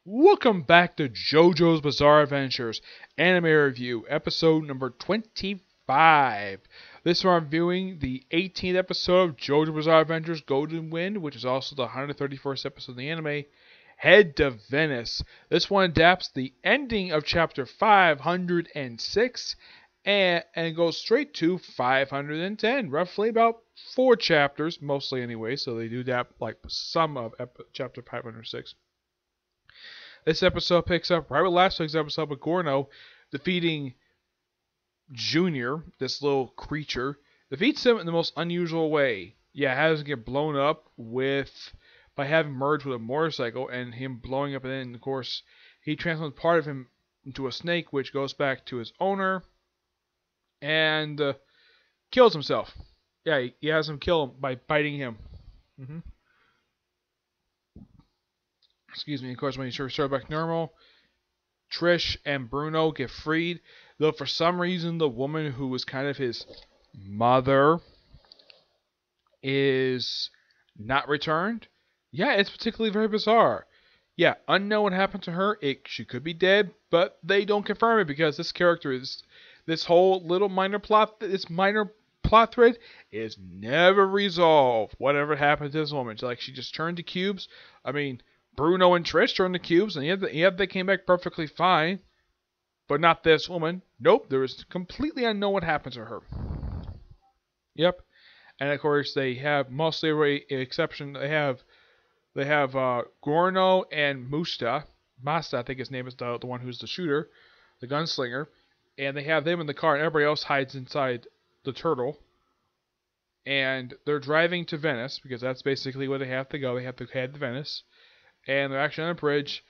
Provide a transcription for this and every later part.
Welcome back to JoJo's Bizarre Adventures Anime Review, episode number 25. This one I'm viewing the 18th episode of JoJo's Bizarre Adventures Golden Wind, which is also the 131st episode of the anime, Head to Venice. This one adapts the ending of chapter 506 and goes straight to 510, roughly about 4 chapters, mostly anyway, so they do adapt like some of chapter 506. This episode picks up right with last week's episode with Gorno defeating Junior, this little creature. Defeats him in the most unusual way. Yeah, has him get blown up by having merged with a motorcycle and him blowing up, and then of course he transforms part of him into a snake, which goes back to his owner and kills himself. Yeah, he has him kill him by biting him. Excuse me. Of course, when you restore back normal, Trish and Bruno get freed. Though for some reason, the woman who was kind of his mother is not returned. Yeah, it's particularly very bizarre. Yeah, unknown what happened to her. She could be dead, but they don't confirm it because this character is this whole little minor plot thread is never resolved. Whatever happened to this woman, she just turned to cubes. I mean, Bruno and Trish turned the cubes, and yet they came back perfectly fine. But not this woman. Nope, there is completely unknown what happened to her. Yep. And of course, they have mostly an exception. They have Gorno and Masta, I think his name is the one who's the shooter, the gunslinger. And they have them in the car, and everybody else hides inside the turtle. And they're driving to Venice, because that's basically where they have to go. They have to head to Venice. And they're actually on a bridge.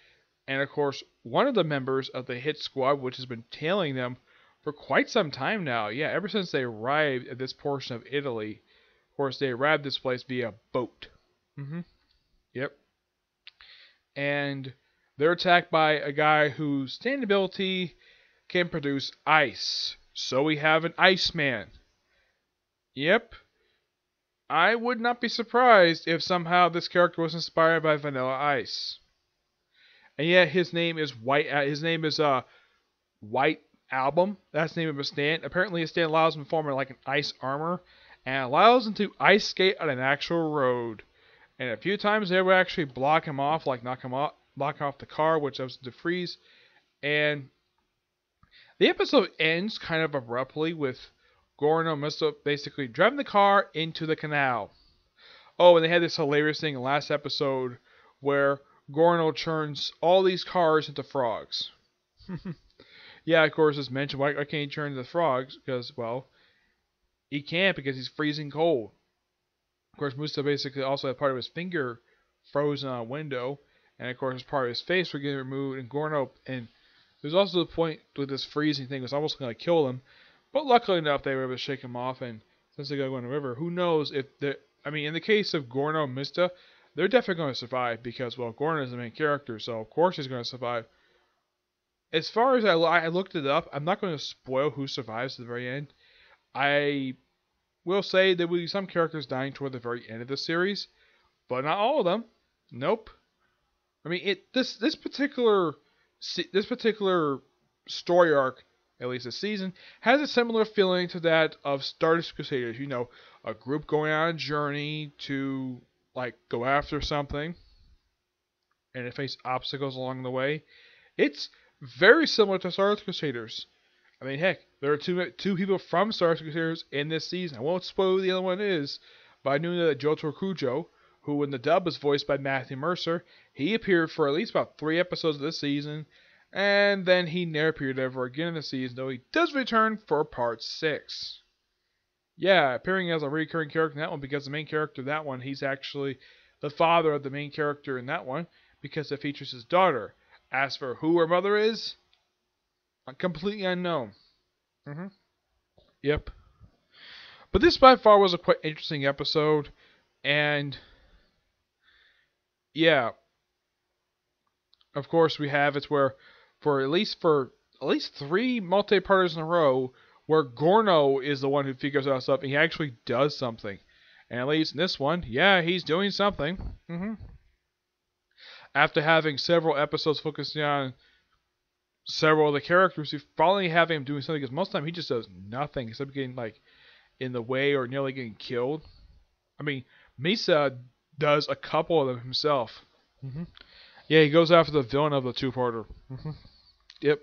And of course, one of the members of the hit squad, which has been tailing them for quite some time now. Yeah, ever since they arrived at this portion of Italy. Of course, they arrived at this place via boat. Yep. And they're attacked by a guy whose stand ability can produce ice. So we have an Iceman. Yep. I would not be surprised if somehow this character was inspired by Vanilla Ice. And yet his name is White. His name is White Album. That's the name of his stand. Apparently his stand allows him to form like an ice armor and allows him to ice skate on an actual road. And a few times they would actually block him off, like block off the car, which was to freeze. And the episode ends kind of abruptly with Gorno must have basically driven the car into the canal. Oh, and they had this hilarious thing in last episode where Gorno turns all these cars into frogs. Yeah, of course, as mentioned, why can't he turn into frogs? Because, well, he can't because he's freezing cold. Of course, Musta basically also had part of his finger frozen on a window, and of course, part of his face was getting removed, and Gorno, and there's also the point with this freezing thing was almost going to kill him. But luckily enough, they were able to shake him off, and since they got to go in the river, who knows if they... I mean, in the case of Gorno and Mista, they're definitely going to survive, because, well, Gorno is the main character, so of course he's going to survive. As far as I looked it up, I'm not going to spoil who survives to the very end. I will say there will be some characters dying toward the very end of the series, but not all of them. Nope. I mean, this particular story arc, at least this season, has a similar feeling to that of Stardust Crusaders. You know, a group going on a journey to, like, go after something, and they face obstacles along the way. It's very similar to Stardust Crusaders. I mean, heck, there are two people from Stardust Crusaders in this season. I won't spoil who the other one is, but I knew that Jotaro Kujo, who in the dub is voiced by Matthew Mercer, he appeared for at least about 3 episodes of this season, and then he never appeared ever again in the season, though he does return for part 6. Yeah, appearing as a recurring character in that one, because the main character in that one, he's actually the father of the main character in that one, because it features his daughter. As for who her mother is, completely unknown. Yep. But this by far was a quite interesting episode, and yeah, of course we have it's where for at least 3 multi-parters in a row where Gorno is the one who figures out stuff and he actually does something. And at least in this one, yeah, he's doing something. After having several episodes focusing on several of the characters, you finally have him doing something, because most of the time he just does nothing except getting like in the way or nearly getting killed. I mean, Misa does a couple of them himself. Yeah, he goes after the villain of the two-parter. Yep.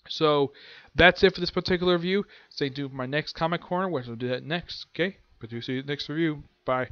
So that's it for this particular review. Stay tuned for my next comic corner, which I'll do that next. Okay, but do see you next review. Bye.